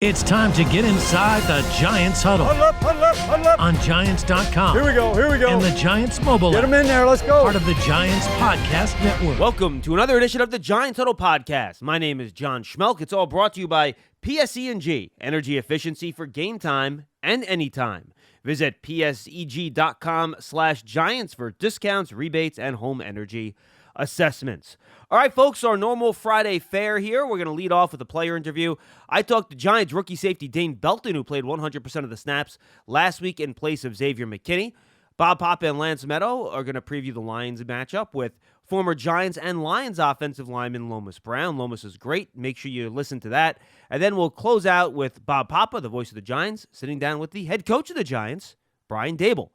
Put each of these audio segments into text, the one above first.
It's time to get inside the Giants huddle. Huddle up. On Giants.com. Here we go. And the Giants mobile Get app. them in there. Let's go. Part of the Giants Podcast Network. Welcome to another edition of the Giants Huddle Podcast. My name is John Schmeelk. It's all brought to you by PSEG, energy efficiency for game time and anytime. Visit pseg.com/Giants for discounts, rebates, and home energy assessments. All right, folks, our normal Friday fare here. We're going to lead off with a player interview. I talked to Giants rookie safety Dane Belton, who played 100% of the snaps last week in place of Xavier McKinney. Bob Papa and Lance Meadow are going to preview the Lions matchup with former Giants and Lions offensive lineman Lomas Brown. Lomas is great. Make sure you listen to that. And then we'll close out with Bob Papa, the voice of the Giants, sitting down with the head coach of the Giants, Brian Daboll.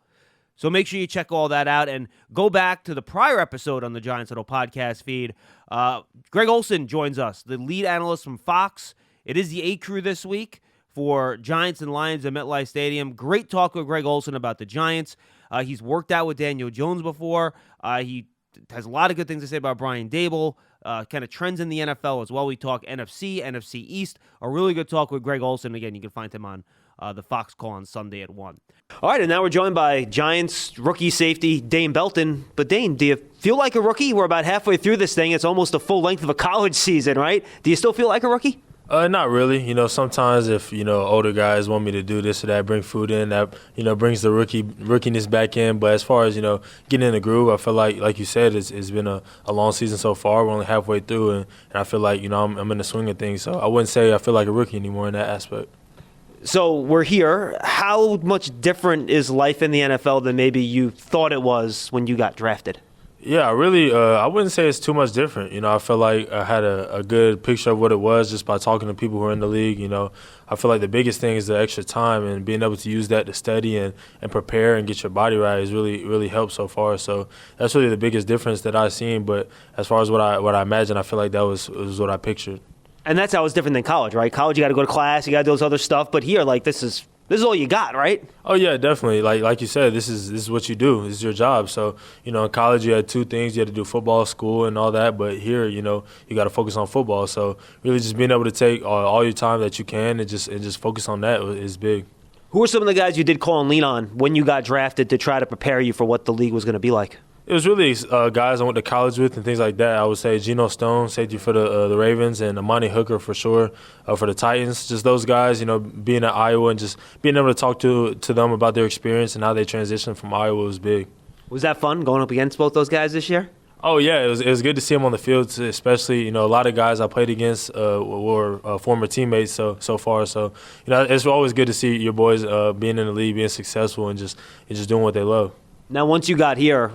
So make sure you check all that out and go back to the prior episode on the Giants Huddle podcast feed. Greg Olsen joins us, the lead analyst from Fox. It is the A Crew this week for Giants and Lions at MetLife Stadium. Great talk with Greg Olsen about the Giants. He's worked out with Daniel Jones before. He has a lot of good things to say about Brian Daboll, kind of trends in the NFL as well. We talk NFC, NFC East. A really good talk with Greg Olsen. Again, you can find him on the Fox call on Sunday at 1. All right, and now we're joined by Giants rookie safety Dane Belton. But Dane, do you feel like a rookie? We're about halfway through this thing. It's almost the full length of a college season, right? Do you still feel like a rookie? Not really. Sometimes if, older guys want me to do this or that, bring food in, that, brings the rookiness back in. But as far as, getting in the groove, I feel like you said, it's been a long season so far. We're only halfway through, and I feel like, I'm in the swing of things. So I wouldn't say I feel like a rookie anymore in that aspect. So we're here. How much different is life in the NFL than maybe you thought it was when you got drafted? Yeah, really, I wouldn't say it's too much different. I feel like I had a good picture of what it was just by talking to people who are in the league. I feel like the biggest thing is the extra time and being able to use that to study and prepare and get your body right has really helped so far. So that's really the biggest difference that I've seen. But as far as what I imagine, I feel like that was what I pictured. And that's how it's different than college, right? College, you got to go to class, you got to do those other stuff. But here, this is all you got, right? Oh yeah, definitely. Like you said, this is what you do. This is your job. So in college you had two things: you had to do football, school, and all that. But here, you got to focus on football. So really, just being able to take all your time that you can and just focus on that is big. Who are some of the guys you did call and lean on when you got drafted to try to prepare you for what the league was going to be like? It was really guys I went to college with and things like that. I would say Geno Stone, safety for the Ravens, and Amani Hooker for sure for the Titans. Just those guys, being at Iowa and just being able to talk to them about their experience and how they transitioned from Iowa was big. Was that fun going up against both those guys this year? Oh, yeah. It was good to see them on the field, especially, a lot of guys I played against were former teammates so far. So, it's always good to see your boys being in the league, being successful, and just doing what they love. Now, once you got here,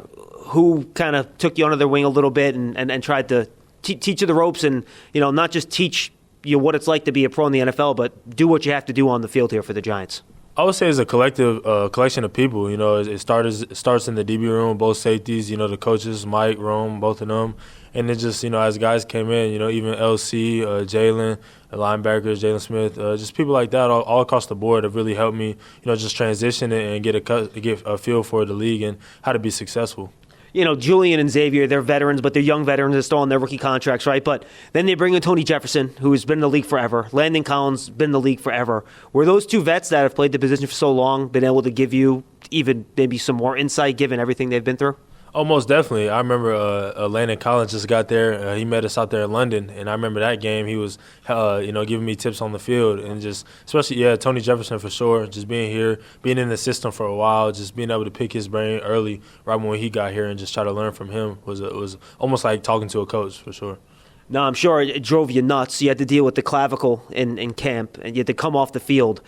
who kind of took you under their wing a little bit and tried to teach you the ropes and, not just teach you what it's like to be a pro in the NFL, but do what you have to do on the field here for the Giants? I would say it's a collection of people. It starts in the DB room, both safeties, the coaches, Mike, Rome, both of them. And it just, as guys came in, even LC, Jalen, the linebackers, Jalen Smith, just people like that all across the board have really helped me, just transition and get a feel for the league and how to be successful. Julian and Xavier, they're veterans, but they're young veterans. They're still on their rookie contracts, right? But then they bring in Tony Jefferson, who's been in the league forever. Landon Collins, been in the league forever. Were those two vets that have played the position for so long been able to give you even maybe some more insight given everything they've been through? Oh, most definitely. I remember Landon Collins just got there. He met us out there in London, and I remember that game. He was, giving me tips on the field, and just especially, Tony Jefferson for sure. Just being here, being in the system for a while, just being able to pick his brain early, right when he got here, and just try to learn from him was almost like talking to a coach for sure. No, I'm sure it drove you nuts. You had to deal with the clavicle in camp, and you had to come off the field.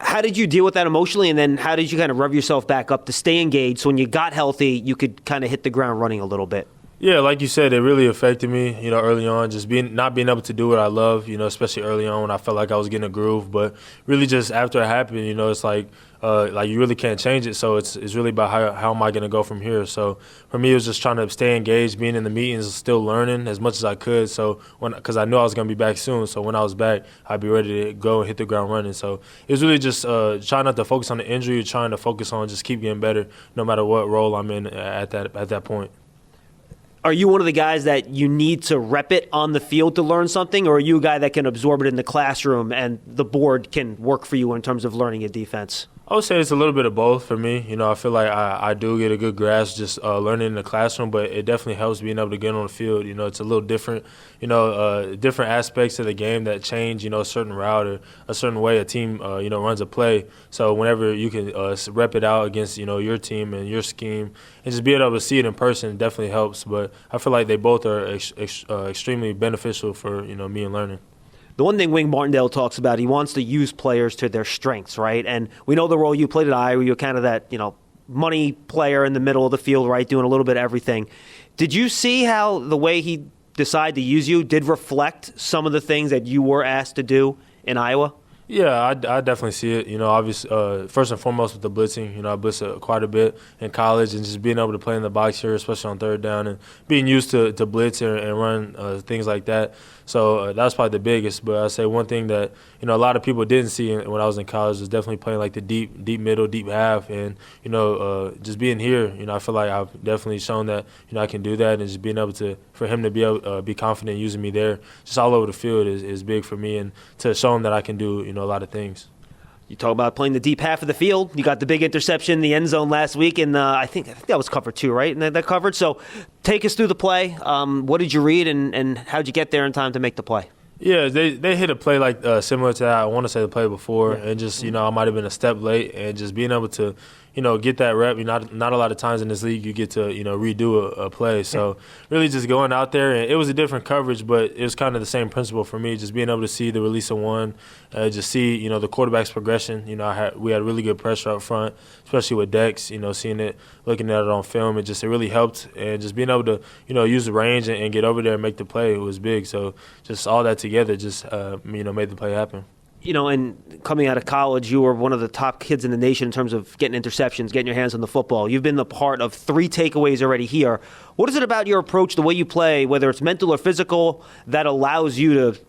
How did you deal with that emotionally, and then how did you kind of rev yourself back up to stay engaged so when you got healthy, you could kind of hit the ground running a little bit? Yeah, like you said, it really affected me, early on, just not being able to do what I love, especially early on when I felt like I was getting a groove. But really just after it happened, it's like you really can't change it. So it's really about how am I going to go from here. So for me, it was just trying to stay engaged, being in the meetings, still learning as much as I could. So because I knew I was going to be back soon. So when I was back, I'd be ready to go and hit the ground running. So it was really just trying not to focus on the injury, trying to focus on just keep getting better no matter what role I'm in at that point. Are you one of the guys that you need to rep it on the field to learn something, or are you a guy that can absorb it in the classroom and the board can work for you in terms of learning a defense? I would say it's a little bit of both for me. I feel like I do get a good grasp just learning in the classroom, but it definitely helps being able to get on the field. It's a little different, different aspects of the game that change, a certain route or a certain way a team, runs a play. So whenever you can rep it out against, your team and your scheme and just being able to see it in person definitely helps. But I feel like they both are extremely beneficial for, me and learning. The one thing Wing Martindale talks about, he wants to use players to their strengths, right? And we know the role you played at Iowa. You're kind of that, money player in the middle of the field, right, doing a little bit of everything. Did you see how the way he decided to use you did reflect some of the things that you were asked to do in Iowa? Yeah, I definitely see it. Obviously, first and foremost with the blitzing, I blitzed quite a bit in college, and just being able to play in the box here, especially on third down, and being used to blitz and run things like that. So that's probably the biggest. But I'd say one thing that, a lot of people didn't see when I was in college was definitely playing like the deep middle, deep half. And, just being here, I feel like I've definitely shown that, I can do that. And just being able to, for him to be able be confident using me there just all over the field is big for me. And to show him that I can do, a lot of things. You talk about playing the deep half of the field. You got the big interception in the end zone last week, and I think that was covered too, right? And that covered. So take us through the play. What did you read, and how'd you get there in time to make the play? Yeah, they hit a play like similar to that. I want to say the play before, and just I might have been a step late, and just being able to get that rep. Not a lot of times in this league you get to redo a play. So really just going out there, and it was a different coverage, but it was kind of the same principle for me. Just being able to see the release of one, just see the quarterback's progression. We had really good pressure up front, especially with Dex. Seeing it, looking at it on film, it really helped, and just being able to use the range and get over there and make the play was big. So just all that together just made the play happen. And coming out of college, you were one of the top kids in the nation in terms of getting interceptions, getting your hands on the football. You've been the part of 3 takeaways already here. What is it about your approach, the way you play, whether it's mental or physical, that allows you to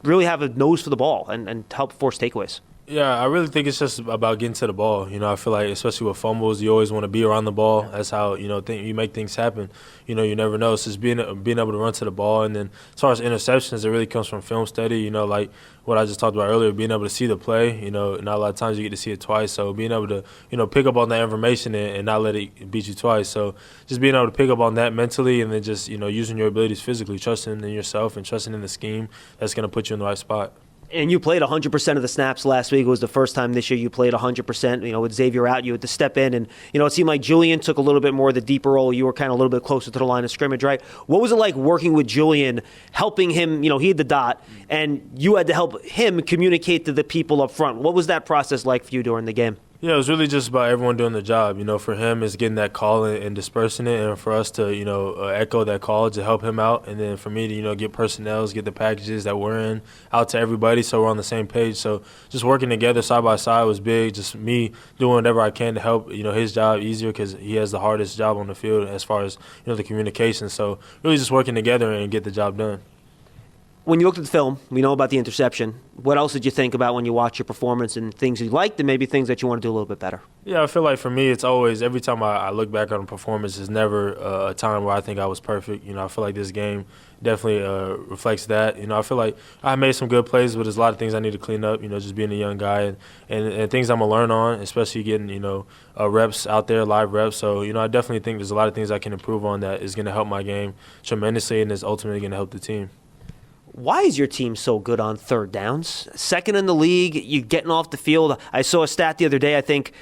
really have a nose for the ball and help force takeaways? Yeah, I really think it's just about getting to the ball. I feel like especially with fumbles, you always want to be around the ball. That's how, you make things happen. You never know. It's just being able to run to the ball. And then as far as interceptions, it really comes from film study, like what I just talked about earlier, being able to see the play. Not a lot of times you get to see it twice. So being able to, pick up on that information and not let it beat you twice. So just being able to pick up on that mentally and then just, using your abilities physically, trusting in yourself and trusting in the scheme that's going to put you in the right spot. And you played 100% of the snaps last week. It was the first time this year you played 100%. With Xavier out, you had to step in. And, it seemed like Julian took a little bit more of the deeper role. You were kind of a little bit closer to the line of scrimmage, right? What was it like working with Julian, helping him, he had the dot, and you had to help him communicate to the people up front. What was that process like for you during the game? Yeah, it was really just about everyone doing their job. For him, it's getting that call and dispersing it, and for us to, echo that call to help him out, and then for me to, get personnels, get the packages that we're in out to everybody so we're on the same page. So just working together side by side was big. Just me doing whatever I can to help, his job easier because he has the hardest job on the field as far as, the communication. So really just working together and get the job done. When you looked at the film, we know about the interception. What else did you think about when you watched your performance and things you liked and maybe things that you want to do a little bit better? Yeah, I feel like for me, it's always, every time I look back on a performance, it's never a time where I think I was perfect. I feel like this game definitely reflects that. I feel like I made some good plays, but there's a lot of things I need to clean up, just being a young guy and things I'm going to learn on, especially getting, reps out there, live reps. So, I definitely think there's a lot of things I can improve on that is going to help my game tremendously and is ultimately going to help the team. Why is your team so good on third downs? Second in the league, you're getting off the field. I saw a stat the other day. I think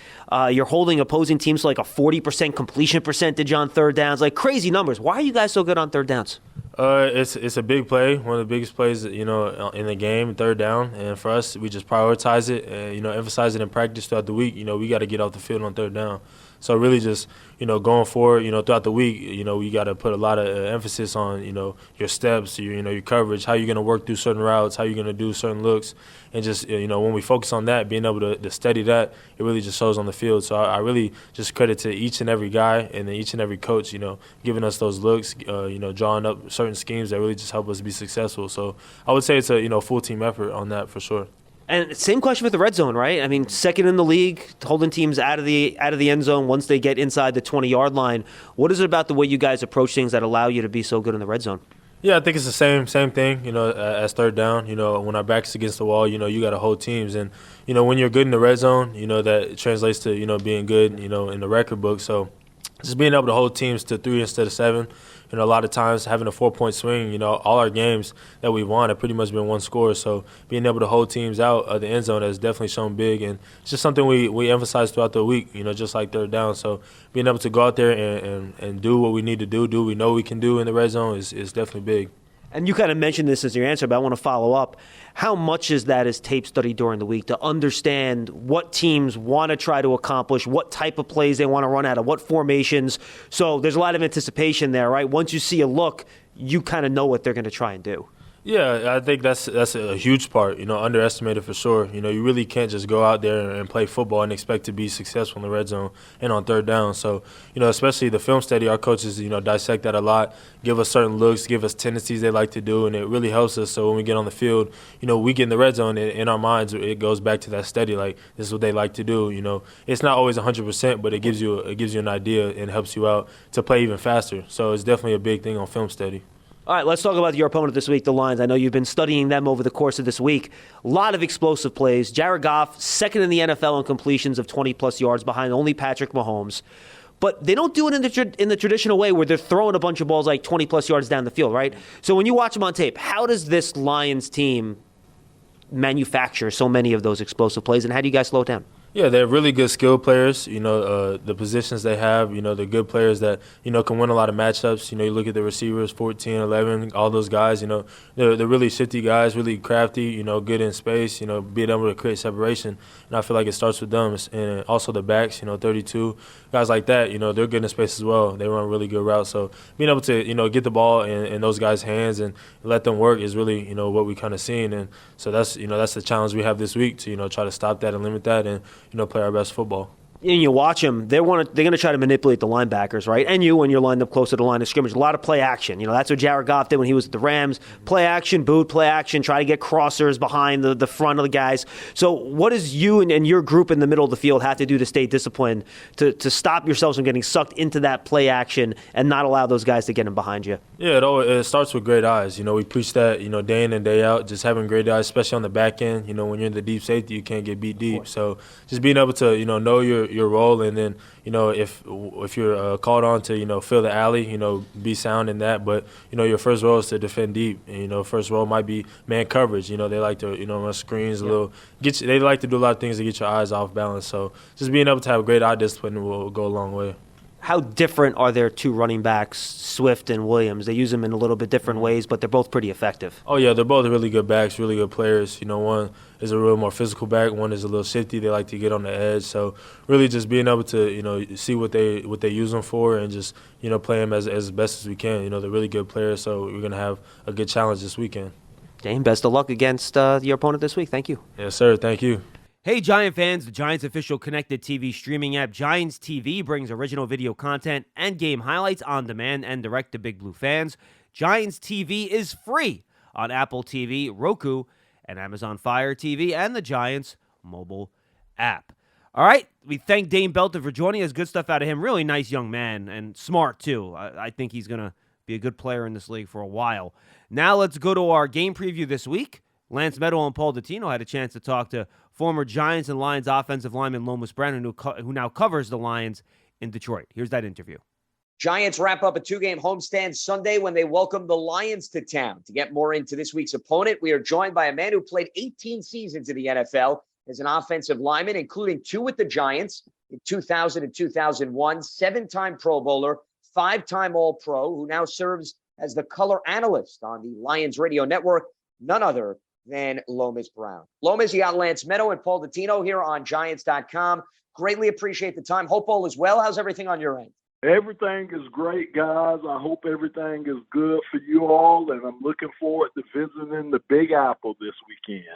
you're holding opposing teams to like a 40% completion percentage on third downs, like crazy numbers. Why are you guys so good on third downs? It's a big play, one of the biggest plays, in the game, third down. And for us, we just prioritize it and, emphasize it in practice throughout the week. We got to get off the field on third down. So really just, going forward, throughout the week, we got to put a lot of emphasis on, your steps, your coverage, how you're going to work through certain routes, how you're going to do certain looks. And just, when we focus on that, being able to study that, it really just shows on the field. So I really just credit to each and every guy and then each and every coach, giving us those looks, drawing up certain schemes that really just help us be successful. So I would say it's a, full team effort on that for sure. And same question with the red zone, right? I mean, second in the league, holding teams out of the end zone once they get inside the 20-yard line. What is it about the way you guys approach things that allow you to be so good in the red zone? Yeah, I think it's the same thing, as third down. When our back's against the wall, you got to hold teams. And, when you're good in the red zone, that translates to, being good, in the record book. So just being able to hold teams to 3 instead of 7. A lot of times having a 4-point swing, all our games that we've won have pretty much been one score. So being able to hold teams out of the end zone has definitely shown big. And it's just something we emphasize throughout the week, just like third down. So being able to go out there and do what we need to do what we know we can do in the red zone is definitely big. And you kind of mentioned this as your answer, but I want to follow up. How much is that is tape study during the week to understand what teams want to try to accomplish, what type of plays they want to run out of, what formations? So there's a lot of anticipation there, right? Once you see a look, you kind of know what they're going to try and do. Yeah, I think that's a huge part, underestimated for sure. You really can't just go out there and play football and expect to be successful in the red zone and on third down. So, especially the film study, our coaches, dissect that a lot, give us certain looks, give us tendencies they like to do, and it really helps us. So when we get on the field, we get in the red zone, and in our minds, it goes back to that study, like this is what they like to do. It's not always 100%, but it gives you an idea and helps you out to play even faster. So it's definitely a big thing on film study. All right, let's talk about your opponent this week, the Lions. I know you've been studying them over the course of this week. A lot of explosive plays. Jared Goff, second in the NFL in completions of 20-plus yards behind only Patrick Mahomes. But they don't do it in the traditional way where they're throwing a bunch of balls like 20-plus yards down the field, right? So when you watch them on tape, how does this Lions team manufacture so many of those explosive plays, and how do you guys slow it down? Yeah, they're really good skill players. The positions they have, they're good players that, can win a lot of matchups. You look at the receivers, 14, 11, all those guys, they're really shifty guys, really crafty, good in space, being able to create separation. And I feel like it starts with them. And also the backs, 32, guys like that, they're good in space as well. They run really good routes. So being able to, get the ball in those guys' hands and let them work is really, what we kind of seen. And so that's the challenge we have this week to, try to stop that and limit that and, play our best football. And you watch them, they're going to try to manipulate the linebackers, right? And you, when you're lined up close to the line of scrimmage, a lot of play action. That's what Jared Goff did when he was at the Rams. Play action, boot, play action, try to get crossers behind the front of the guys. So what does you and your group in the middle of the field have to do to stay disciplined, to stop yourselves from getting sucked into that play action and not allow those guys to get in behind you? Yeah, it starts with great eyes. We preach that, day in and day out, just having great eyes, especially on the back end. When you're in the deep safety, you can't get beat deep. So just being able to, know your role. And then, if you're called on to, fill the alley, be sound in that. But, your first role is to defend deep. And, first role might be man coverage. They like to, run screens a little. They like to do a lot of things to get your eyes off balance. So just being able to have great eye discipline will go a long way. How different are their two running backs, Swift and Williams? They use them in a little bit different ways, but they're both pretty effective. Oh, yeah, they're both really good backs, really good players. One is a real more physical back. One is a little shifty. They like to get on the edge. So really just being able to, see what they use them for and just, play them as best as we can. They're really good players, so we're going to have a good challenge this weekend. Dane, best of luck against your opponent this week. Thank you. Yes, sir. Thank you. Hey, Giant fans, the Giants' official connected TV streaming app, Giants TV, brings original video content and game highlights on demand and direct to Big Blue fans. Giants TV is free on Apple TV, Roku, and Amazon Fire TV, and the Giants mobile app. All right, we thank Dane Belton for joining us. Good stuff out of him. Really nice young man and smart, too. I think he's going to be a good player in this league for a while. Now let's go to our game preview this week. Lance Meadow and Paul Dottino had a chance to talk to former Giants and Lions offensive lineman Lomas Brown, who now covers the Lions in Detroit. Here's that interview. Giants wrap up a two-game homestand Sunday when they welcome the Lions to town. To get more into this week's opponent, we are joined by a man who played 18 seasons in the NFL as an offensive lineman, including 2 with the Giants in 2000 and 2001, 7-time Pro Bowler, 5-time All-Pro, who now serves as the color analyst on the Lions radio network, none other than Lomas Brown. Lomas, you got Lance Meadow and Paul Dottino here on Giants.com. Greatly appreciate the time. Hope all is well. How's everything on your end? Everything is great, guys. I hope everything is good for you all, and I'm looking forward to visiting the Big Apple this weekend.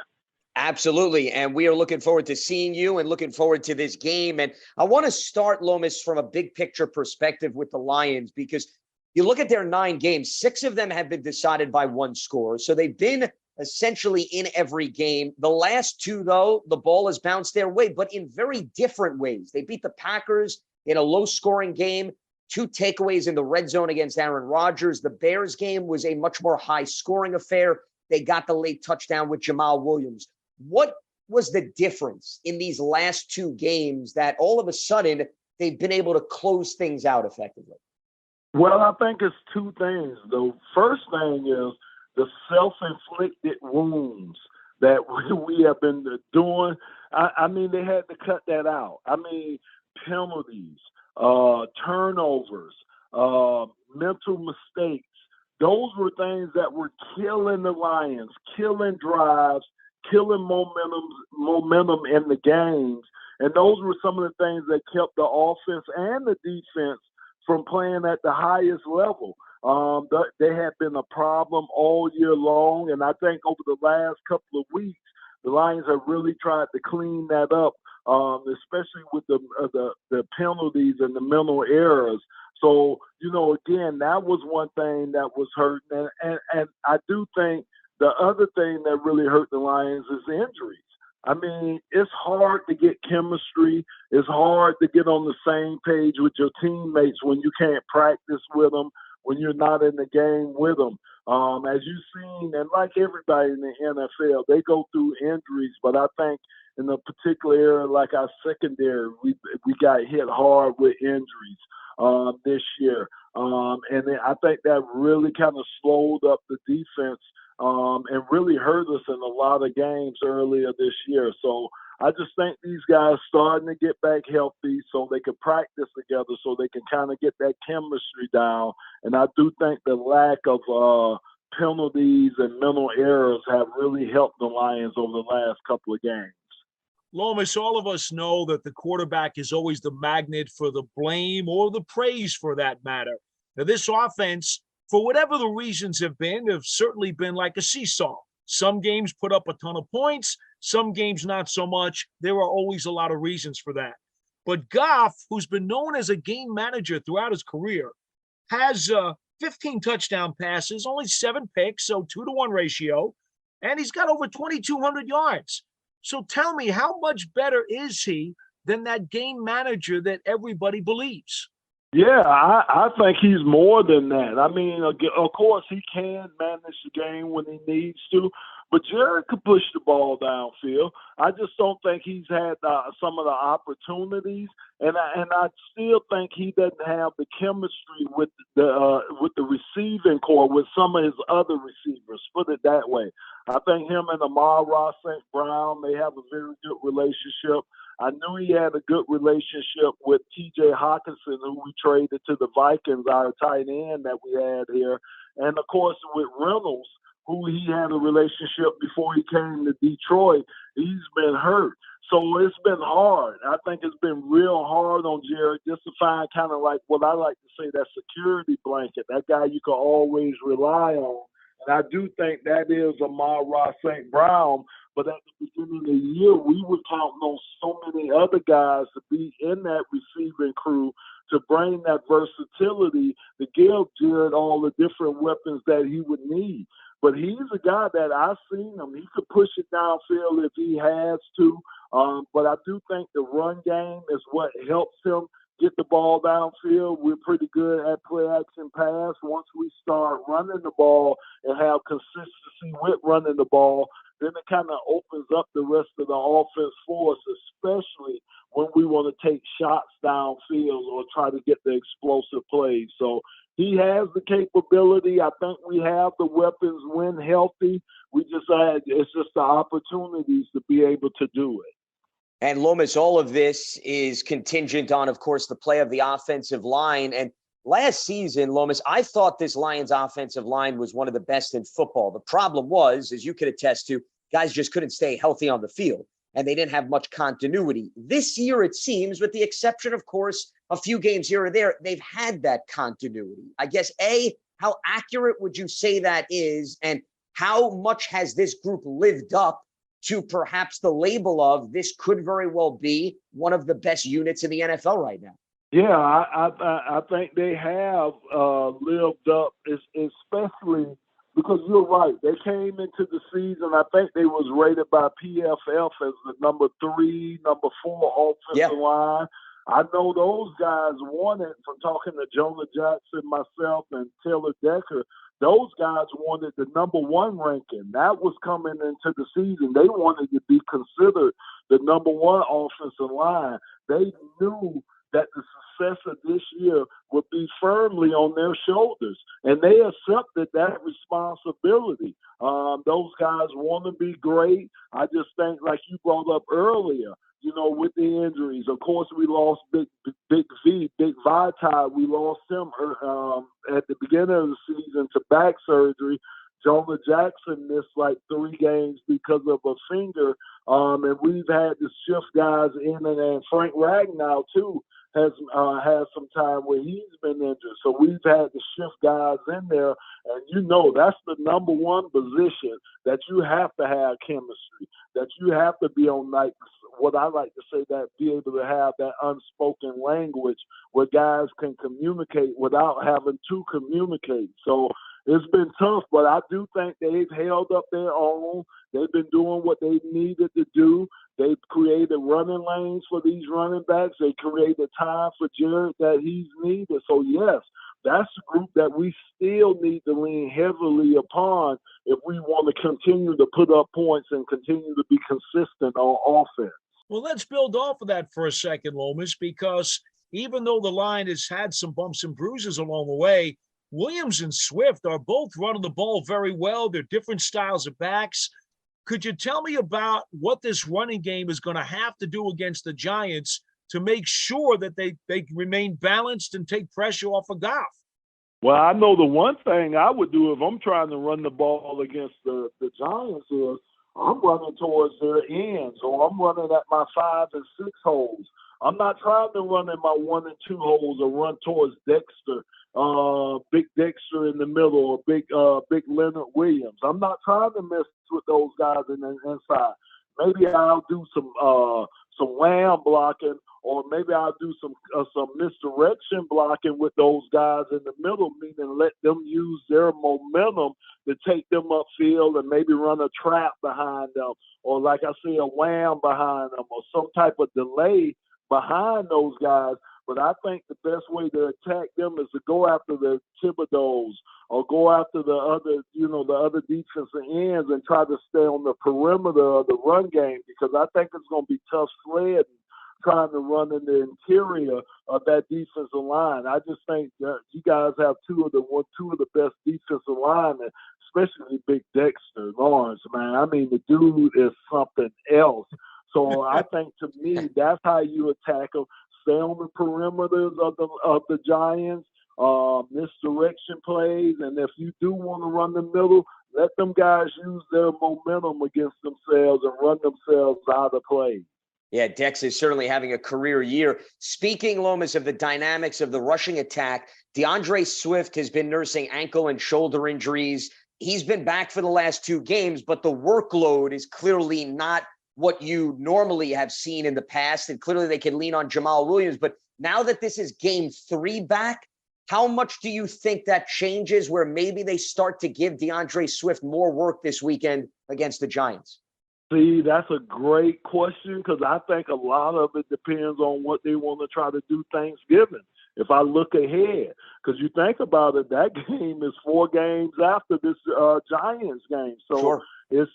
Absolutely, and we are looking forward to seeing you and looking forward to this game. And I want to start, Lomas, from a big picture perspective with the Lions, because you look at their 9 games, 6 of them have been decided by 1 score. So they've been essentially in every game. The last two, though, the ball has bounced their way, but in very different ways. They beat the Packers in a low-scoring game, 2 takeaways in the red zone against Aaron Rodgers. The Bears game was a much more high-scoring affair. They got the late touchdown with Jamal Williams. What was the difference in these last 2 games that all of a sudden they've been able to close things out effectively? Well, I think it's 2 things. The first thing is the self-inflicted wounds that we have been doing. I mean, they had to cut that out. I mean, penalties, turnovers, mental mistakes. Those were things that were killing the Lions, killing drives, killing momentum in the games. And those were some of the things that kept the offense and the defense from playing at the highest level. They had been a problem all year long, and I think over the last couple of weeks, the Lions have really tried to clean that up, especially with the penalties and the mental errors. So, again, that was one thing that was hurting. And I do think the other thing that really hurt the Lions is injuries. I mean, it's hard to get chemistry. It's hard to get on the same page with your teammates when you can't practice with them, when you're not in the game with them. As you've seen, and like everybody in the NFL, they go through injuries. But I think in a particular area like our secondary, we got hit hard with injuries this year. And then I think that really kind of slowed up the defense and really hurt us in a lot of games earlier this year. So I just think these guys starting to get back healthy so they can practice together, so they can kind of get that chemistry down. And I do think the lack of penalties and mental errors have really helped the Lions over the last couple of games. Lomas, all of us know that the quarterback is always the magnet for the blame or the praise for that matter. Now, this offense, for whatever the reasons have certainly been like a seesaw. Some games put up a ton of points, some games not so much. There are always a lot of reasons for that. But Goff, who's been known as a game manager throughout his career, has 15 touchdown passes, only 7 picks, so 2-to-1 ratio, and he's got over 2,200 yards. So tell me, how much better is he than that game manager that everybody believes? Yeah, I think he's more than that. I mean, of course, he can manage the game when he needs to, but Jared could push the ball downfield. I just don't think he's had some of the opportunities, and I still think he doesn't have the chemistry with the receiving core with some of his other receivers. Put it that way. I think him and Amon-Ra St. Brown, they have a very good relationship. I knew he had a good relationship with T.J. Hawkinson, who we traded to the Vikings, our tight end that we had here. And, of course, with Reynolds, who he had a relationship before he came to Detroit, he's been hurt. So it's been hard. I think it's been real hard on Jared just to find kind of like what I like to say, that security blanket, that guy you can always rely on. And I do think that is Amon-Ra St. Brown. But at the beginning of the year, we were counting on so many other guys to be in that receiving crew to bring that versatility to give Jared all the different weapons that he would need. But he's a guy that I've seen him. He could push it downfield if he has to. But I do think the run game is what helps him get the ball downfield. We're pretty good at play action pass. Once we start running the ball and have consistency with running the ball, then it kind of opens up the rest of the offense for us, especially when we want to take shots downfield or try to get the explosive plays. So he has the capability. I think we have the weapons when healthy. It's just the opportunities to be able to do it. And Lomas, all of this is contingent on, of course, the play of the offensive line. And last season, Lomas, I thought this Lions offensive line was one of the best in football. The problem was, as you could attest to, guys just couldn't stay healthy on the field, and they didn't have much continuity. This year, it seems, with the exception, of course, a few games here or there, they've had that continuity. I guess, A, how accurate would you say that is, and how much has this group lived up to perhaps the label of this could very well be one of the best units in the NFL right now? Yeah, I think they have lived up, especially because you're right. They came into the season, I think they was rated by PFF as the number 3, number 4 offensive line. I know those guys wanted, from talking to Jonah Jackson, myself, and Taylor Decker, those guys wanted the number 1 ranking. That was coming into the season. They wanted to be considered the number 1 offensive line. They knew that the success of this year would be firmly on their shoulders, and they accepted that responsibility. Those guys want to be great. I just think, like you brought up earlier, with the injuries. Of course, we lost Big Vitae. We lost him at the beginning of the season to back surgery. Jonah Jackson missed like 3 games because of a finger. And we've had to shift guys in, and Frank Ragnow, too, has had some time where he's been injured. So we've had to shift guys in there. And, that's the number 1 position that you have to have chemistry, that you have to be on what I like to say, that be able to have that unspoken language where guys can communicate without having to communicate. So it's been tough, but I do think they've held up their own. They've been doing what they needed to do. They've created running lanes for these running backs. They created time for Jared that he's needed. So, yes, that's a group that we still need to lean heavily upon if we want to continue to put up points and continue to be consistent on offense. Well, let's build off of that for a second, Lomas, because even though the line has had some bumps and bruises along the way, Williams and Swift are both running the ball very well. They're different styles of backs. Could you tell me about what this running game is going to have to do against the Giants to make sure that they remain balanced and take pressure off of Goff? Well, I know the one thing I would do if I'm trying to run the ball against the Giants is I'm running towards their ends, or I'm running at my 5 and 6 holes. I'm not trying to run in my 1 and 2 holes or run towards Dexter, big Dexter in the middle, or big Leonard Williams. I'm not trying to mess with those guys in the inside. Maybe I'll do some wham blocking, or maybe I'll do some misdirection blocking with those guys in the middle, meaning let them use their momentum to take them upfield and maybe run a trap behind them, or like I say, a wham behind them, or some type of delay behind those guys. But I think the best way to attack them is to go after the Thibodeaux or go after the other defensive ends and try to stay on the perimeter of the run game, because I think it's going to be tough sledding trying to run in the interior of that defensive line. I just think that you guys have two of the best defensive linemen, especially Big Dexter Lawrence, man. I mean, the dude is something else. So I think, to me, that's how you attack them. Stay on the perimeters of the Giants, misdirection plays, and if you do want to run the middle, let them guys use their momentum against themselves and run themselves out of play. Yeah, Dex is certainly having a career year. Speaking, Lomas, of the dynamics of the rushing attack, DeAndre Swift has been nursing ankle and shoulder injuries. He's been back for the last 2 games, but the workload is clearly not what you normally have seen in the past, and clearly they can lean on Jamal Williams. But now that this is game 3 back, how much do you think that changes, where maybe they start to give DeAndre Swift more work this weekend against the Giants? See, that's a great question, because I think a lot of it depends on what they want to try to do Thanksgiving. If I look ahead, because you think about it, that game is 4 games after this Giants game. So sure. It's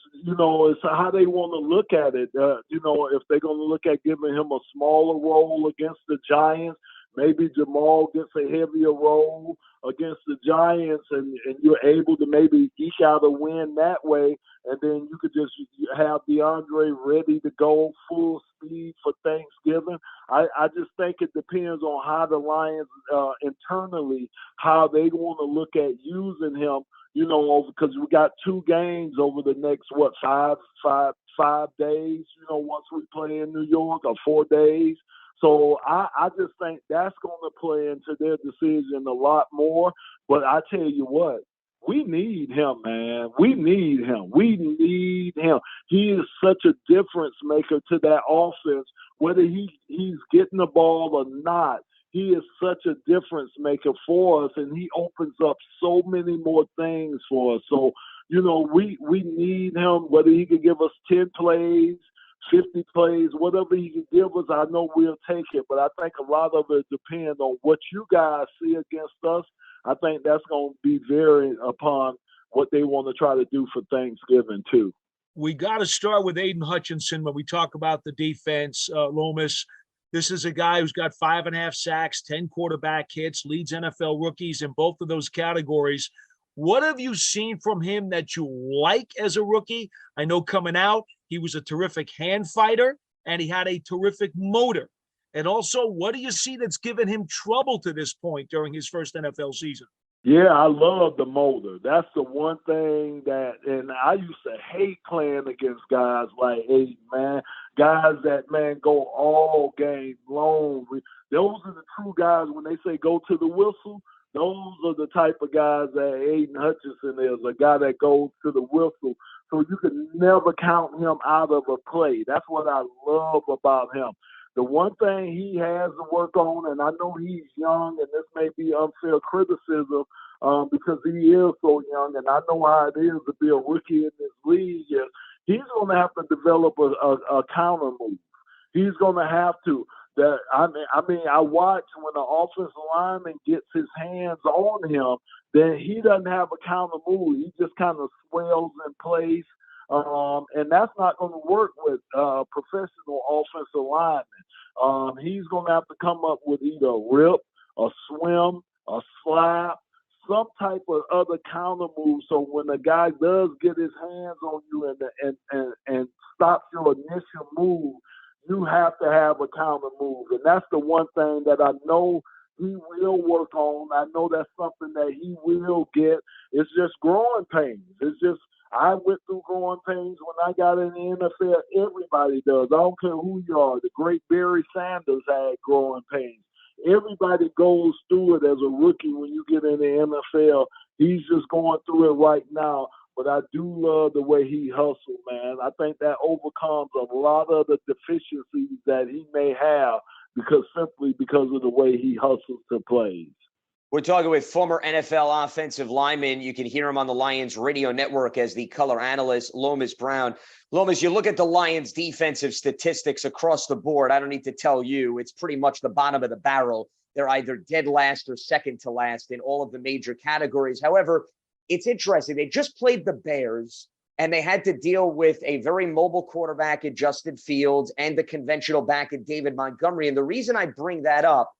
how they want to look at it. If they're going to look at giving him a smaller role against the Giants, maybe Jamal gets a heavier role against the Giants, and you're able to maybe eke out a win that way, and then you could just have DeAndre ready to go full speed for Thanksgiving. I just think it depends on how the Lions internally, how they want to look at using him, because we got 2 games over the next, 5 days, once we play in New York, or 4 days. So I just think that's going to play into their decision a lot more. But I tell you what, we need him, man. We need him. He is such a difference maker to that offense. Whether he's getting the ball or not, he is such a difference maker for us, and he opens up so many more things for us. So, we need him, whether he could give us 10 plays, 50 plays, whatever he can give us, I know we'll take it. But I think a lot of it depends on what you guys see against us. I think that's going to be very upon what they want to try to do for Thanksgiving, too. We got to start with Aiden Hutchinson when we talk about the defense, Lomas. This is a guy who's got 5.5 sacks, 10 quarterback hits, leads NFL rookies in both of those categories. What have you seen from him that you like as a rookie? I know coming out, he was a terrific hand fighter, and he had a terrific motor. And also, what do you see that's given him trouble to this point during his first NFL season? Yeah, I love the motor. That's the one thing and I used to hate playing against guys like Aiden, man. Guys that, go all game long. Those are the true guys, when they say go to the whistle, those are the type of guys that Aiden Hutchinson is, a guy that goes to the whistle. So you can never count him out of a play. That's what I love about him. The one thing he has to work on, and I know he's young, and this may be unfair criticism because he is so young, and I know how it is to be a rookie in this league, is he's going to have to develop a counter move. He's going to have to. I watch when the offensive lineman gets his hands on him, then he doesn't have a counter move. He just kind of swells in place. And that's not going to work with professional offensive linemen. He's going to have to come up with either a rip, a swim, a slap, some type of other counter move. So when the guy does get his hands on you and stops your initial move, you have to have a counter move. And that's the one thing that I know he will work on. I know that's something that he will get. It's just growing pains. It's just, I went through growing pains when I got in the NFL. Everybody does. I don't care who you are. The great Barry Sanders had growing pains. Everybody goes through it as a rookie when you get in the NFL. He's just going through it right now. But I do love the way he hustles, man. I think that overcomes a lot of the deficiencies that he may have simply because of the way he hustles to plays. We're talking with former NFL offensive lineman. You can hear him on the Lions radio network as the color analyst, Lomas Brown. Lomas, you look at the Lions defensive statistics across the board. I don't need to tell you, it's pretty much the bottom of the barrel. They're either dead last or second to last in all of the major categories. However, it's interesting. They just played the Bears, and they had to deal with a very mobile quarterback in Justin Fields and the conventional back in David Montgomery. And the reason I bring that up,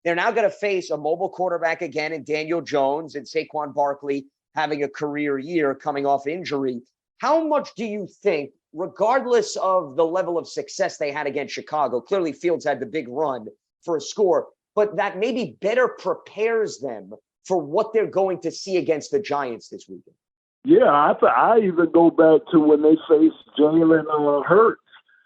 they're now going to face a mobile quarterback again in Daniel Jones and Saquon Barkley having a career year coming off injury. How much do you think, regardless of the level of success they had against Chicago, clearly Fields had the big run for a score, but that maybe better prepares them for what they're going to see against the Giants this weekend? Yeah, I even go back to when they faced Jalen Hurts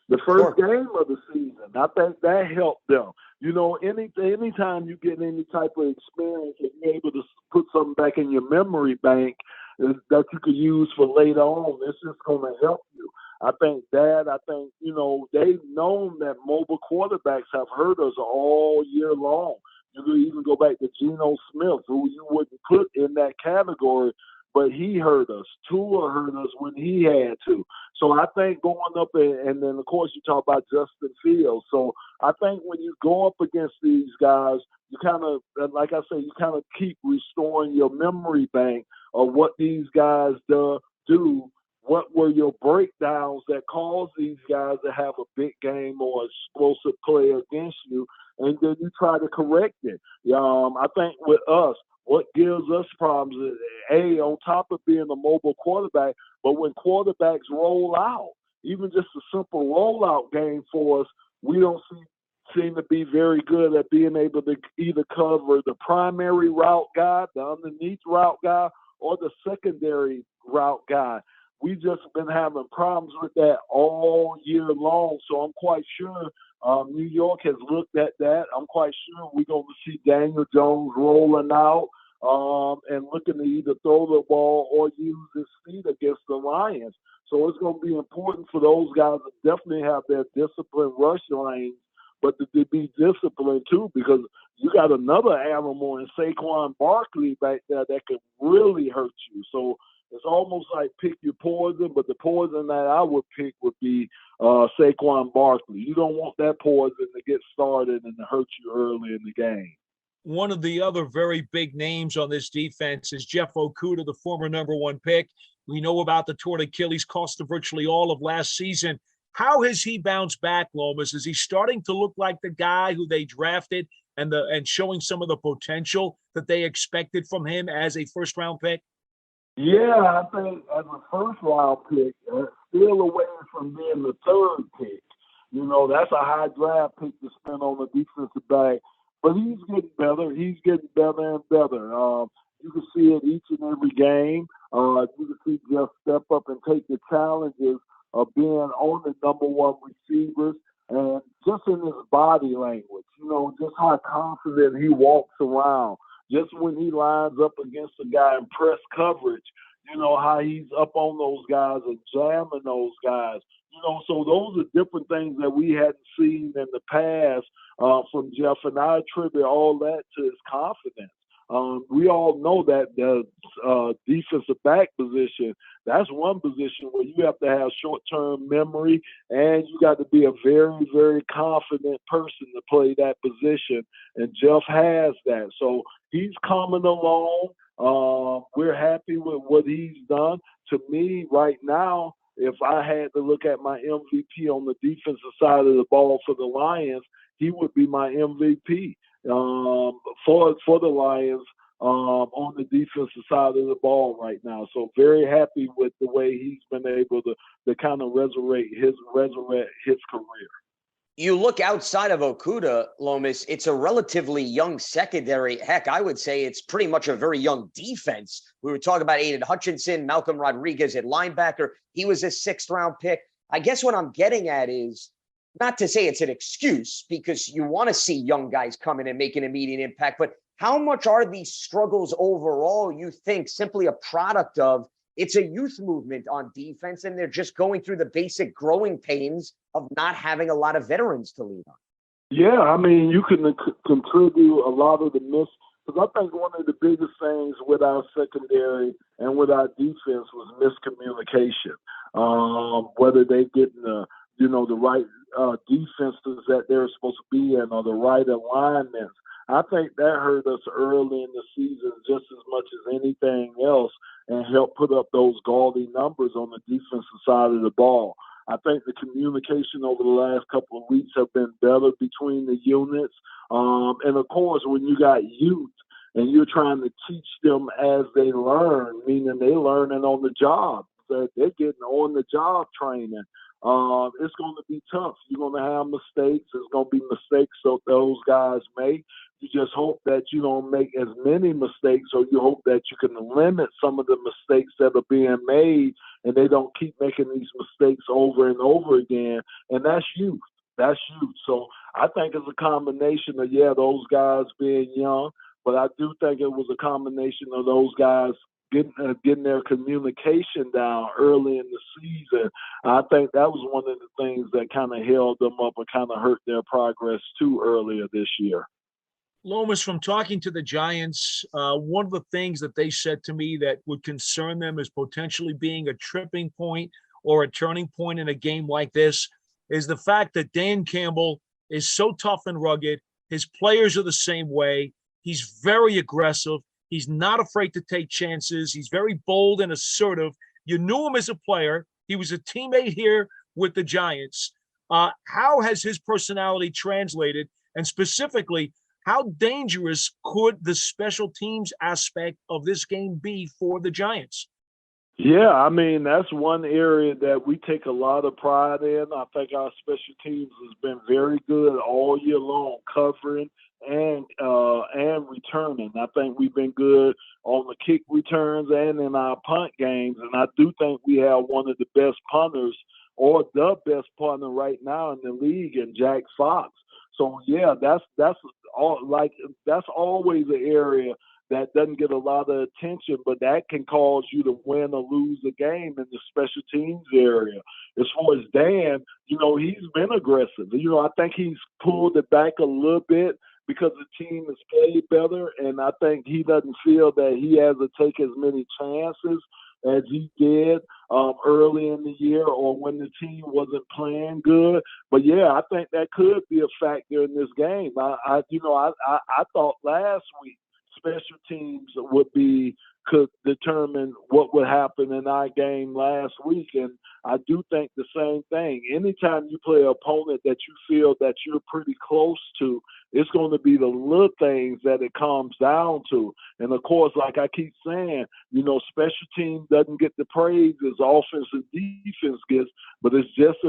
the first game of the season. I think that helped them. Anytime you get any type of experience and you're able to put something back in your memory bank that you could use for later on, it's just going to help you. I think, they've known that mobile quarterbacks have hurt us all year long. You could even go back to Geno Smith, who you wouldn't put in that category, but he hurt us. Tua hurt us when he had to. So I think going up and then, of course, you talk about Justin Fields. So I think when you go up against these guys, you kind of, like I say, you kind of keep restoring your memory bank of what these guys do. What were your breakdowns that caused these guys to have a big game or explosive play against you, and then you try to correct it. I think with us, what gives us problems is, on top of being a mobile quarterback, but when quarterbacks roll out, even just a simple rollout game for us, we don't seem to be very good at being able to either cover the primary route guy, the underneath route guy, or the secondary route guy. We've just been having problems with that all year long. So I'm quite sure New York has looked at that. I'm quite sure we're going to see Daniel Jones rolling out and looking to either throw the ball or use his feet against the Lions. So it's going to be important for those guys to definitely have their disciplined rush lanes, but to be disciplined too, because you got another animal in Saquon Barkley back there that could really hurt you. So it's almost like pick your poison, but the poison that I would pick would be Saquon Barkley. You don't want that poison to get started and to hurt you early in the game. One of the other very big names on this defense is Jeff Okudah, the former number 1 pick. We know about the torn Achilles, cost of virtually all of last season. How has he bounced back, Lomas? Is he starting to look like the guy who they drafted and showing some of the potential that they expected from him as a first-round pick? Yeah, I think as a first-round pick, still away from being the 3rd pick. You know, that's a high draft pick to spend on a defensive back. But he's getting better. He's getting better and better. You can see it each and every game. You can see Jeff step up and take the challenges of being on the number 1 receivers, and just in his body language, you know, just how confident he walks around. Just when he lines up against a guy in press coverage, you know, how he's up on those guys and jamming those guys. You know, so those are different things that we hadn't seen in the past from Jeff, and I attribute all that to his confidence. We all know that the defensive back position, that's one position where you have to have short-term memory, and you got to be a very, very confident person to play that position, and Jeff has that. So he's coming along. We're happy with what he's done. To me, right now, if I had to look at my MVP on the defensive side of the ball for the Lions, he would be my MVP for the Lions on the defensive side of the ball right now. So very happy with the way he's been able to kind of resurrect his career. You look outside of Okudah, Lomas, it's a relatively young secondary. Heck, I would say it's pretty much a very young defense. We were talking about Aiden Hutchinson, Malcolm Rodriguez at linebacker. He was a 6th-round pick. I guess what I'm getting at is, not to say it's an excuse, because you want to see young guys come in and make an immediate impact, but how much are these struggles overall, you think, simply a product of it's a youth movement on defense, and they're just going through the basic growing pains of not having a lot of veterans to lean on? Yeah, I mean, you can contribute a lot of the because I think one of the biggest things with our secondary and with our defense was miscommunication. Whether they getting the right defenses that they're supposed to be in or the right alignments. I think that hurt us early in the season just as much as anything else and helped put up those gaudy numbers on the defensive side of the ball. I think the communication over the last couple of weeks have been better between the units. And, of course, when you got youth and you're trying to teach them as they learn, meaning they're learning on the job, that they're getting on-the-job training, it's going to be tough. You're going to have mistakes. There's going to be mistakes that those guys make. You just hope that you don't make as many mistakes, or you hope that you can limit some of the mistakes that are being made and they don't keep making these mistakes over and over again. And that's youth. That's youth. So I think it's a combination of, those guys being young, but I do think it was a combination of those guys getting their communication down early in the season. I think that was one of the things that kind of held them up and kind of hurt their progress too earlier this year. Lomas, from talking to the Giants, one of the things that they said to me that would concern them as potentially being a tripping point or a turning point in a game like this is the fact that Dan Campbell is so tough and rugged. His players are the same way. He's very aggressive. He's not afraid to take chances. He's very bold and assertive. You knew him as a player. He was a teammate here with the Giants. How has his personality translated? And specifically, how dangerous could the special teams aspect of this game be for the Giants? Yeah, I mean, that's one area that we take a lot of pride in. I think our special teams has been very good all year long, covering and returning. I think we've been good on the kick returns and in our punt games, and I do think we have one of the best punters, or the best punter right now in the league, in Jack Fox. So that's always an area that doesn't get a lot of attention, but that can cause you to win or lose a game in the special teams area. As far as Dan, he's been aggressive. I think he's pulled it back a little bit because the team has played better, and I think he doesn't feel that he has to take as many chances as he did early in the year or when the team wasn't playing good. But yeah, I think that could be a factor in this game. I thought last week special teams could determine what would happen in our game last week, and I do think the same thing. Anytime you play an opponent that you feel that you're pretty close to, it's going to be the little things that it comes down to. And of course, like I keep saying, special team doesn't get the praise as offense and defense gets, but it's just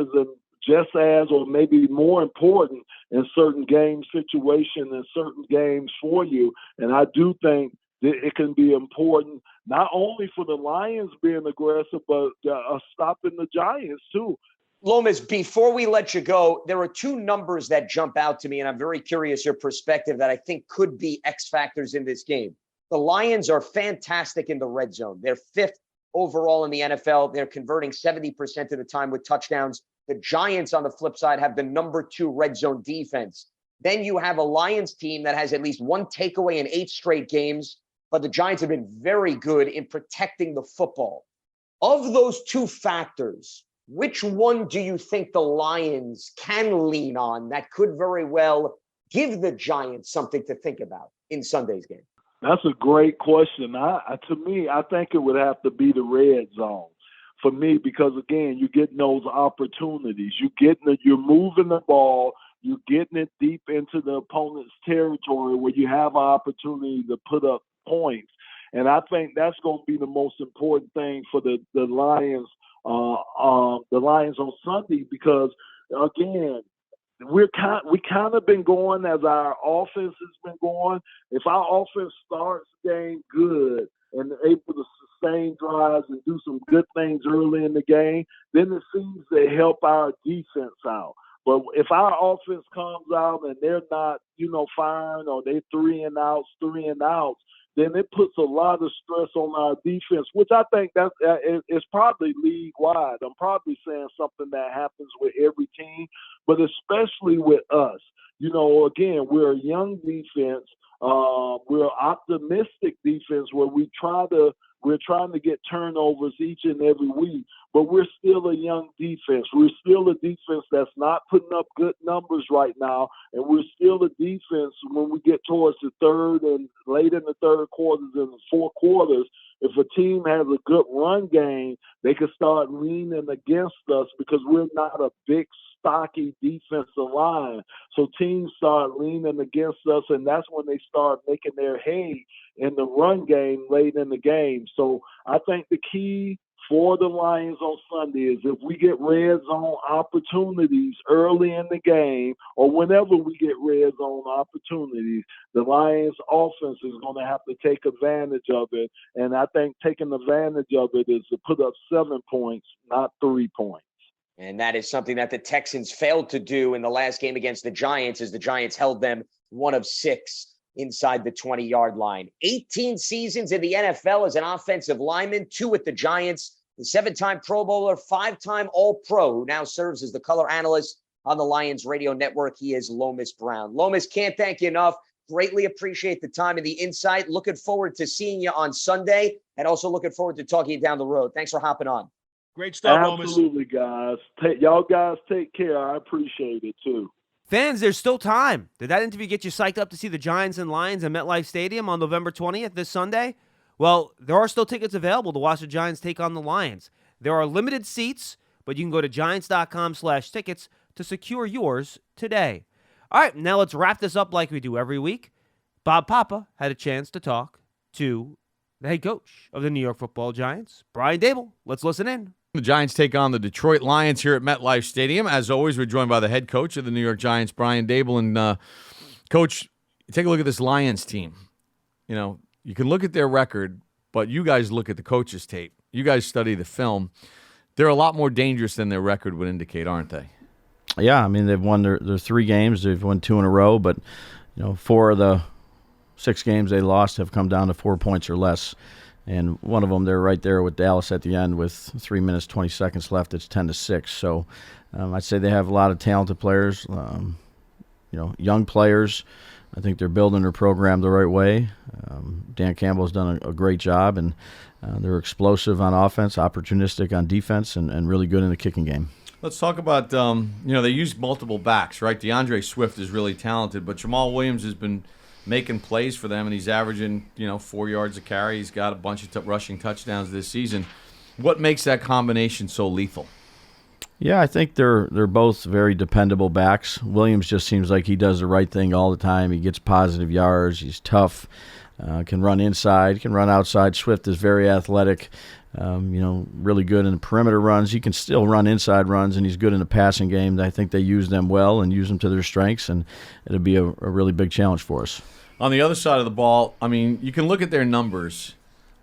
as or maybe more important in certain game situations and certain games for you. And I do think that it can be important not only for the Lions being aggressive, but stopping the Giants too. Lomas, before we let you go, there are two numbers that jump out to me, and I'm very curious your perspective that I think could be X factors in this game. The Lions are fantastic in the red zone. They're 5th overall in the NFL. They're converting 70% of the time with touchdowns. The Giants, on the flip side, have the number 2 red zone defense. Then you have a Lions team that has at least one takeaway in 8 straight games, but the Giants have been very good in protecting the football. Of those two factors, which one do you think the Lions can lean on that could very well give the Giants something to think about in Sunday's game? That's a great question. To me, I think it would have to be the red zone for me because, again, you're getting those opportunities. You're moving the ball. You're getting it deep into the opponent's territory where you have an opportunity to put up points. And I think that's going to be the most important thing for the Lions on Sunday because, again, we kind of been going as our offense has been going. If our offense starts the game good and able to sustain drives and do some good things early in the game, then it seems to help our defense out. But if our offense comes out and they're not, firing or they're three and outs, then it puts a lot of stress on our defense, which I think that is probably league-wide. I'm probably saying something that happens with every team, but especially with us. Again, we're a young defense. We're an optimistic defense where we're trying to get turnovers each and every week, but we're still a young defense. We're still a defense that's not putting up good numbers right now, and we're still a defense when we get towards the third and late in the third quarters and the fourth quarters. If a team has a good run game, they can start leaning against us because we're not a big, stocky defensive line. So teams start leaning against us, and that's when they start making their hay in the run game late in the game. So I think the key for the Lions on Sunday is if we get red zone opportunities early in the game or whenever we get red zone opportunities, the Lions offense is going to have to take advantage of it. And I think taking advantage of it is to put up 7 points, not 3 points. And that is something that the Texans failed to do in the last game against the Giants as the Giants held them 1 of 6 inside the 20-yard line. 18 seasons in the NFL as an offensive lineman, 2 with the Giants, the 7-time Pro Bowler, 5-time All-Pro, who now serves as the color analyst on the Lions radio network. He is Lomas Brown. Lomas, can't thank you enough. Greatly appreciate the time and the insight. Looking forward to seeing you on Sunday and also looking forward to talking to you down the road. Thanks for hopping on. Great stuff, Lomas. Absolutely, guys. Y'all guys take care. I appreciate it, too. Fans, there's still time. Did that interview get you psyched up to see the Giants and Lions at MetLife Stadium on November 20th this Sunday? Well, there are still tickets available to watch the Giants take on the Lions. There are limited seats, but you can go to Giants.com/tickets to secure yours today. All right, now let's wrap this up like we do every week. Bob Papa had a chance to talk to the head coach of the New York Football Giants, Brian Daboll. Let's listen in. The Giants take on the Detroit Lions here at MetLife Stadium. As always, we're joined by the head coach of the New York Giants, Brian Daboll. And, Coach, take a look at this Lions team. You can look at their record, but you guys look at the coach's tape. You guys study the film. They're a lot more dangerous than their record would indicate, aren't they? Yeah, I mean, they've won their 3 games. They've won 2 in a row, but 4 of the 6 games they lost have come down to 4 points or less. And one of them, they're right there with Dallas at the end with 3 minutes, 20 seconds left. It's 10-6. So I'd say they have a lot of talented players, young players. I think they're building their program the right way. Dan Campbell's done a great job, and they're explosive on offense, opportunistic on defense, and really good in the kicking game. Let's talk about, they use multiple backs, right? DeAndre Swift is really talented, but Jamal Williams has been making plays for them, and he's averaging, 4 yards a carry. He's got a bunch of rushing touchdowns this season. What makes that combination so lethal? Yeah, I think they're both very dependable backs. Williams just seems like he does the right thing all the time. He gets positive yards. He's tough, can run inside, can run outside. Swift is very athletic, really good in the perimeter runs. He can still run inside runs, and he's good in the passing game. I think they use them well and use them to their strengths, and it'll be a really big challenge for us. On the other side of the ball, you can look at their numbers,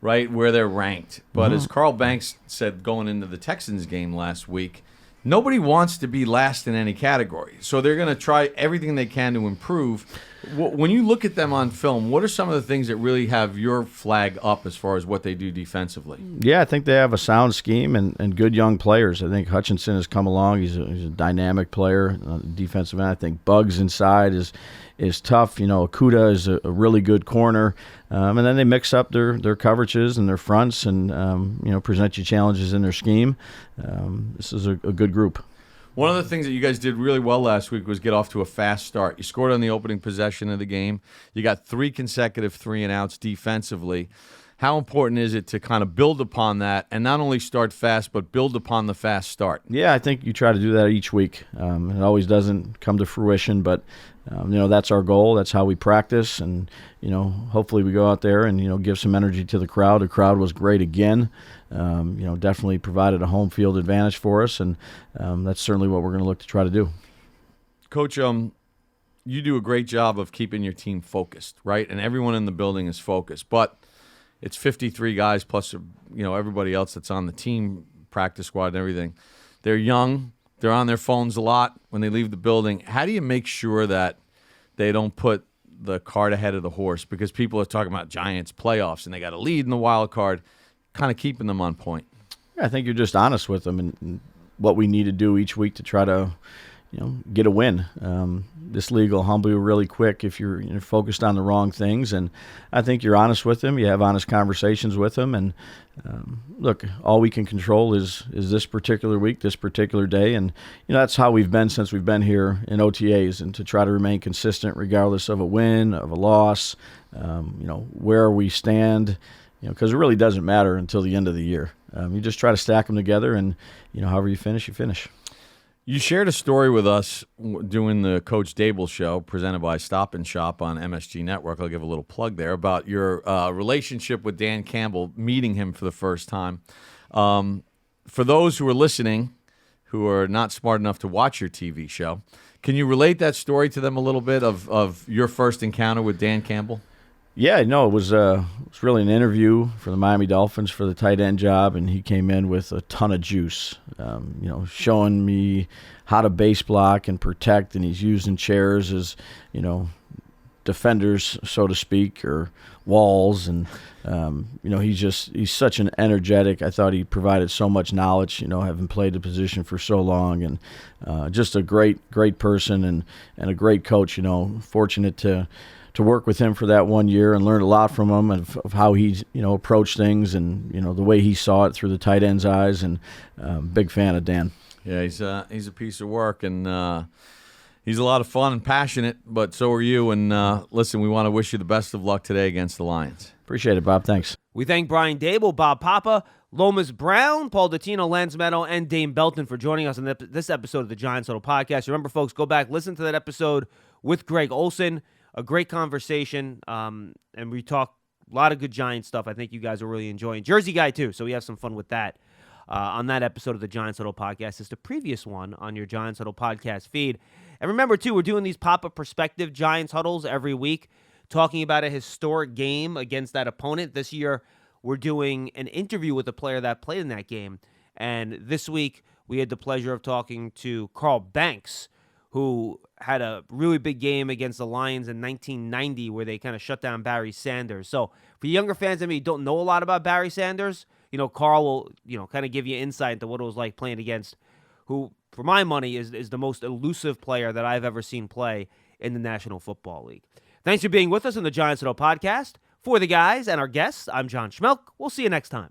right, where they're ranked. But as Carl Banks said going into the Texans game last week, nobody wants to be last in any category. So they're going to try everything they can to improve. When you look at them on film, what are some of the things that really have your flag up as far as what they do defensively? Yeah, I think they have a sound scheme and good young players. I think Hutchinson has come along. He's a dynamic player, defensive end. I think Buggs inside is tough. Okuda is a really good corner. And then they mix up their coverages and their fronts and, present you challenges in their scheme. This is a good group. One of the things that you guys did really well last week was get off to a fast start. You scored on the opening possession of the game. You got 3 consecutive 3-and-outs defensively. How important is it to kind of build upon that and not only start fast, but build upon the fast start? Yeah, I think you try to do that each week. It always doesn't come to fruition, but that's our goal. That's how we practice, and hopefully we go out there and give some energy to the crowd. The crowd was great again. Definitely provided a home field advantage for us, and that's certainly what we're going to look to try to do. Coach, you do a great job of keeping your team focused, right? And everyone in the building is focused, but it's 53 guys plus everybody else that's on the team, practice squad and everything. They're young. They're on their phones a lot when they leave the building. How do you make sure that they don't put the cart ahead of the horse? Because people are talking about Giants playoffs and they got a lead in the wild card, kind of keeping them on point. I think you're just honest with them and what we need to do each week to try to get a win. This league will humble you really quick if you're focused on the wrong things. And I think you're honest with them. You have honest conversations with them. And look, all we can control is this particular week, this particular day. And that's how we've been since we've been here in OTAs, and to try to remain consistent regardless of a win, of a loss, where we stand. Because it really doesn't matter until the end of the year. You just try to stack them together, and however you finish, you finish. You shared a story with us doing the Coach Daboll show presented by Stop and Shop on MSG Network. I'll give a little plug there about your relationship with Dan Campbell, meeting him for the first time. For those who are listening who are not smart enough to watch your TV show, can you relate that story to them a little bit of your first encounter with Dan Campbell? Yeah, no, it was really an interview for the Miami Dolphins for the tight end job, and he came in with a ton of juice, showing me how to base block and protect, and he's using chairs as, defenders, so to speak, or walls, and he's such an energetic. I thought he provided so much knowledge, having played the position for so long, and just a great person and a great coach. Fortunate to work with him for that 1 year and learn a lot from him of how he approached things and the way he saw it through the tight end's eyes, and big fan of Dan. Yeah, he's a piece of work, and he's a lot of fun and passionate, but so are you. And listen, we want to wish you the best of luck today against the Lions. Appreciate it, Bob. Thanks. We thank Brian Daboll, Bob Papa, Lomas Brown, Paul Dottino, Lance Meadow, and Dane Belton for joining us on this episode of the Giants Huddle Podcast. Remember, folks, go back, listen to that episode with Greg Olson. A great conversation, and we talk a lot of good Giants stuff. I think you guys are really enjoying. Jersey guy, too, so we have some fun with that on that episode of the Giants Huddle Podcast. It's the previous one on your Giants Huddle Podcast feed. And remember, too, we're doing these pop-up perspective Giants Huddles every week, talking about a historic game against that opponent. This year, we're doing an interview with a player that played in that game. And this week, we had the pleasure of talking to Carl Banks, who had a really big game against the Lions in 1990 where they kind of shut down Barry Sanders. So for younger fans of me who don't know a lot about Barry Sanders, Carl will, kind of give you insight into what it was like playing against who, for my money, is the most elusive player that I've ever seen play in the National Football League. Thanks for being with us on the Giants Huddle podcast. For the guys and our guests, I'm John Schmeelk. We'll see you next time.